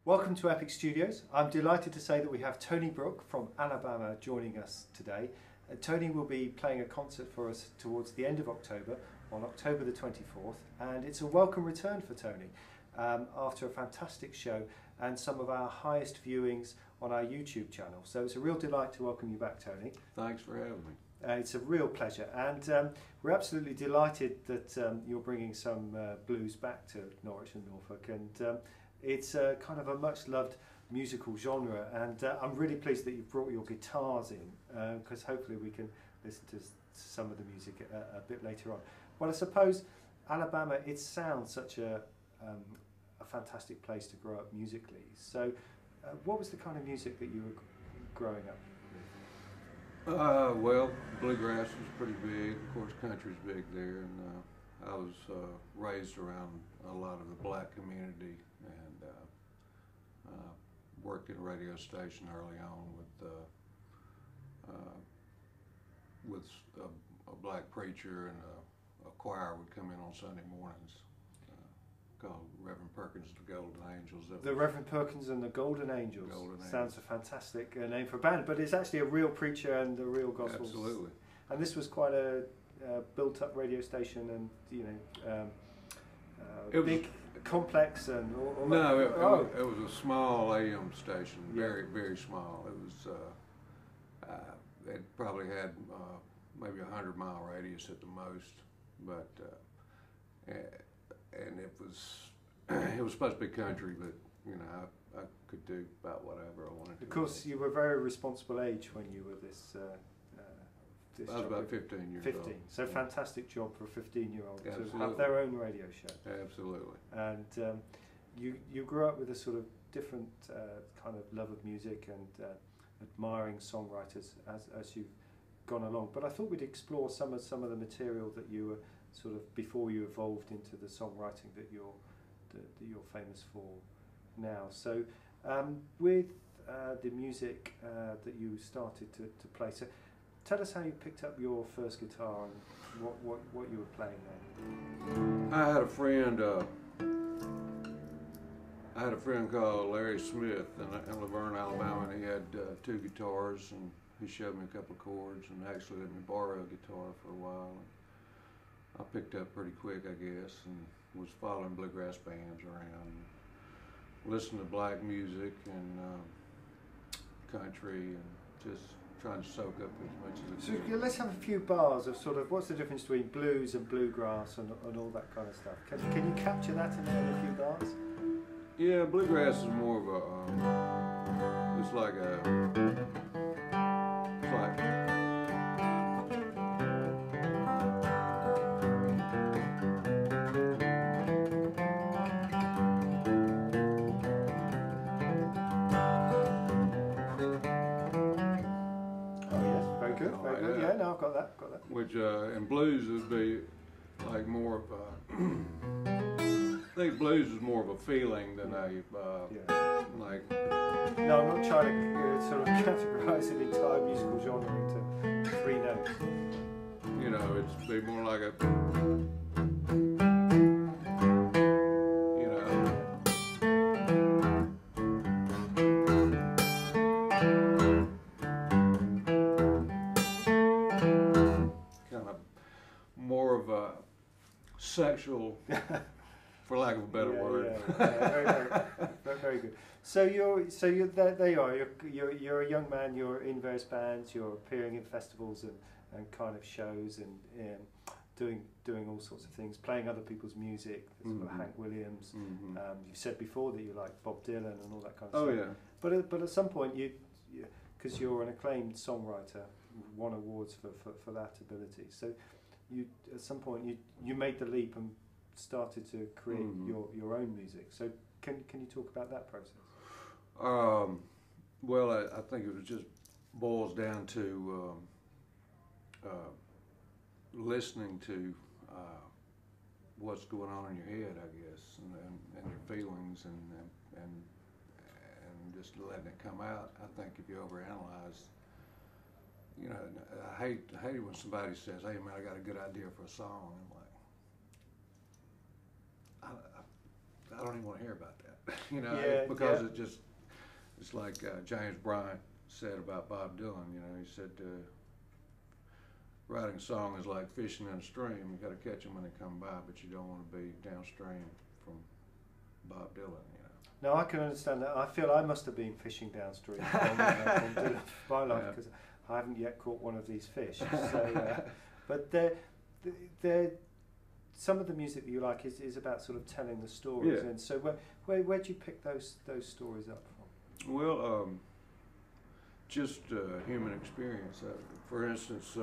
Welcome to Epic Studios. I'm delighted to say that we have Tony Brook from Alabama joining us today. Tony will be playing a concert for us towards the end of October, on October the 24th, and it's a welcome return for Tony after a fantastic show and some of our highest viewings on our YouTube channel. So it's a real delight to welcome you back, Tony. Thanks for having me. It's a real pleasure, and we're absolutely delighted that you're bringing some blues back to Norwich and Norfolk, and it's kind of a much loved musical genre, and I'm really pleased that you've brought your guitars in, because hopefully we can listen to some of the music a bit later on. Well, I suppose Alabama, it sounds such a fantastic place to grow up musically. So what was the kind of music that you were growing up with? Well, bluegrass was pretty big. Of course, country's big there, and I was raised around a lot of the black community, and worked in a radio station early on with a black preacher, and a choir would come in on Sunday mornings called Reverend Perkins and the Golden Angels. The Reverend Perkins and the Golden Angels. Sounds a fantastic name for a band, but it's actually a real preacher and a real gospel. Absolutely. And this was quite a built-up radio station, and big, complex, and all no, that. It was a small AM station, very, very small. It was. It probably had maybe a 100-mile radius at the most, but and it was supposed to be country, but you know I could do about whatever I wanted to. Of course, you were a very responsible age when you were this. I was about 15 years 15. old. So fantastic job for a 15-year-old to Absolutely. have their own radio show. Absolutely. And you grew up with a sort of different kind of love of music and admiring songwriters as you've gone along. But I thought we'd explore some of the material that you were sort of before you evolved into the songwriting that you're famous for now. So with the music that you started to play. So tell us how you picked up your first guitar and what you were playing then. I had a friend. I had a friend called Larry Smith in Laverne, Alabama, and he had 2 guitars, and he showed me a couple of chords, and actually let me borrow a guitar for a while. I picked up pretty quick, I guess, and was following bluegrass bands around, listening to black music and country, and just trying to soak up as much as I could. So let's have a few bars of sort of what's the difference between blues and bluegrass and all that kind of stuff. Can you capture that in a few bars? Yeah, bluegrass is more of a. It's like Yeah, no, I've got that. Which in blues would be like more of a. I think blues is more of a feeling than like. No, I'm not trying to sort of categorise an entire musical genre into 3 notes. You know, it'd be more like a. More of a sexual, for lack of a better word. Very good. So there you are. You're a young man. You're in various bands. You're appearing in festivals and kind of shows and doing all sorts of things, playing other people's music. There's Hank Williams. You've said before that you like Bob Dylan and all that kind of stuff. Oh yeah. But at some point because you're an acclaimed songwriter, won awards for that ability. So at some point you made the leap and started to create your own music. So can you talk about that process? Well, I think it just boils down to listening to what's going on in your head, I guess, and your feelings, and just letting it come out. I think if you overanalyze. You know, I hate it when somebody says, "Hey man, I got a good idea for a song." I'm like, I don't even want to hear about that. you know, Yeah, because yeah. it's like James Bryant said about Bob Dylan. You know, he said writing a song is like fishing in a stream. You got to catch them when they come by, but you don't want to be downstream from Bob Dylan. You know. No, I can understand that. I feel I must have been fishing downstream from Dylan for my life, because I haven't yet caught one of these fish. So, but they're some of the music that you like is about sort of telling the stories. Yeah. And so where do you pick those stories up from? Well, just human experience. For instance,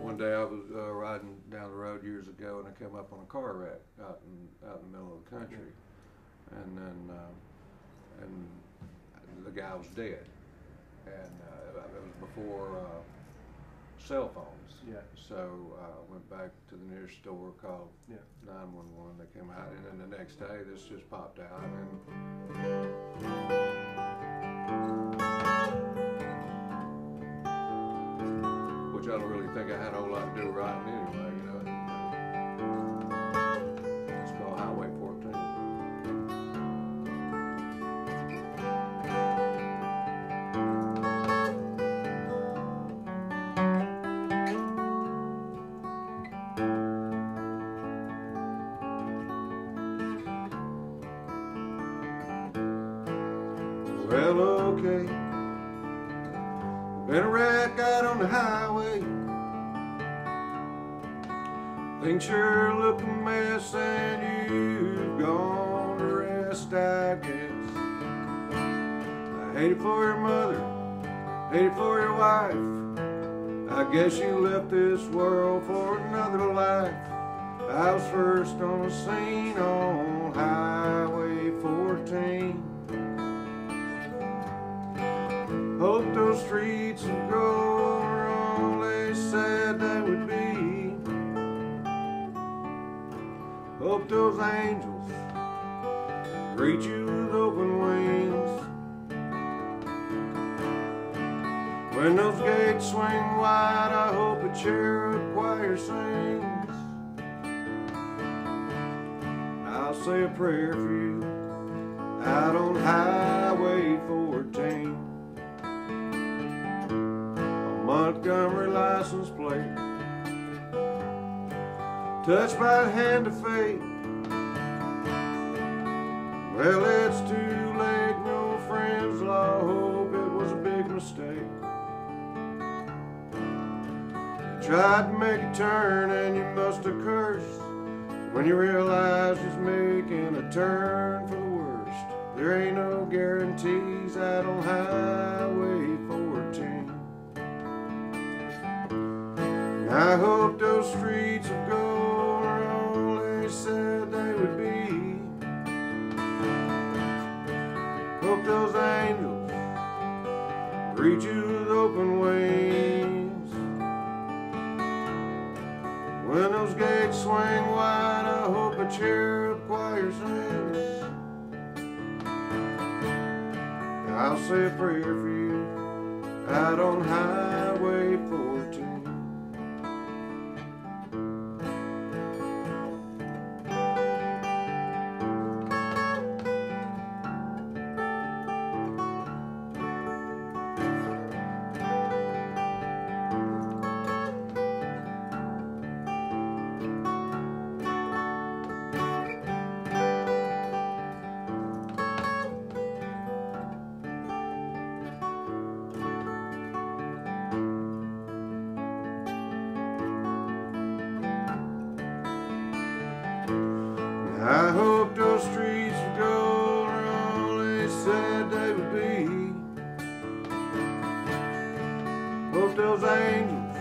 one day I was riding down the road years ago, and I came up on a car wreck out in the middle of the country, and then and the guy was dead, and it was before cell phones. Yeah. So I went back to the nearest store, called 911. They came out, and then the next day this just popped out, which I don't really think I had a whole lot to do with writing anyway, you know. It's called Highway 14. Well, okay, been a wreck out on the highway. Things sure look a mess, and you've gone to rest, I guess. I hate it for your mother, hate it for your wife. I guess you left this world for another life. I was first on the scene on Highway 14. Hope those streets will go where all they said they would be. Hope those angels greet you with open wings. When those gates swing wide, I hope a cherub choir sings. I'll say a prayer for you out on Highway 14. Montgomery license plate, touched by the hand of fate. Well, it's too late, no friends, I hope it was a big mistake. You tried to make a turn and you must have cursed when you realized you're making a turn for the worst. There ain't no guarantees out on Highway 14. I hope those streets will go where all they said they would be. Hope those angels greet you with open wings. When those gates swing wide, I hope a cherub choir sings. I'll say a prayer for you out on Highway 14. I hope those streets will go where all they said they would be. Hope those angels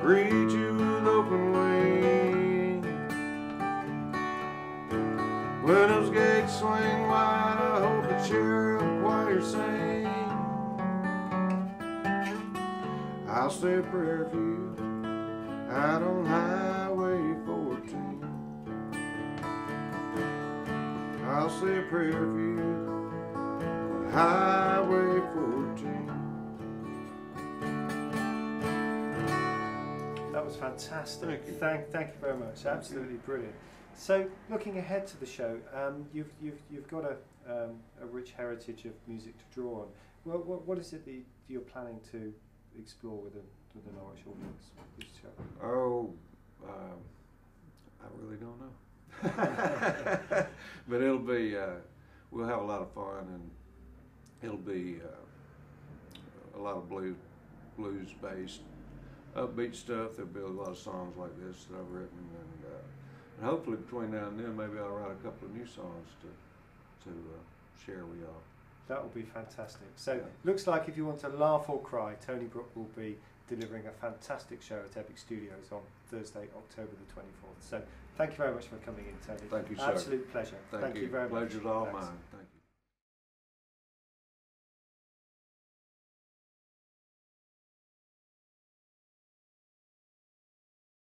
greet you with open wings. When those gates swing wide, I hope a cherub choir sing. I'll say a prayer for you out on Highway 14. I'll say a prayer for you on Highway 14. That was fantastic. Thank you. Thank you very much. Absolutely brilliant. So, looking ahead to the show, you've got a rich heritage of music to draw on. Well, what is it that you're planning to explore with the Norwich audience with this show? Oh, I really don't know. But it'll be, we'll have a lot of fun, and it'll be a lot of blues-based, upbeat stuff. There'll be a lot of songs like this that I've written, and hopefully between now and then, maybe I'll write a couple of new songs to share with y'all. That will be fantastic. So, looks like if you want to laugh or cry, Tony Brook will be delivering a fantastic show at Epic Studios on Thursday, October the 24th. So, thank you very much for coming in, Tony. Thank you, sir. Absolute pleasure. Thank you very much. Pleasure's all Thanks. mine. Thank you.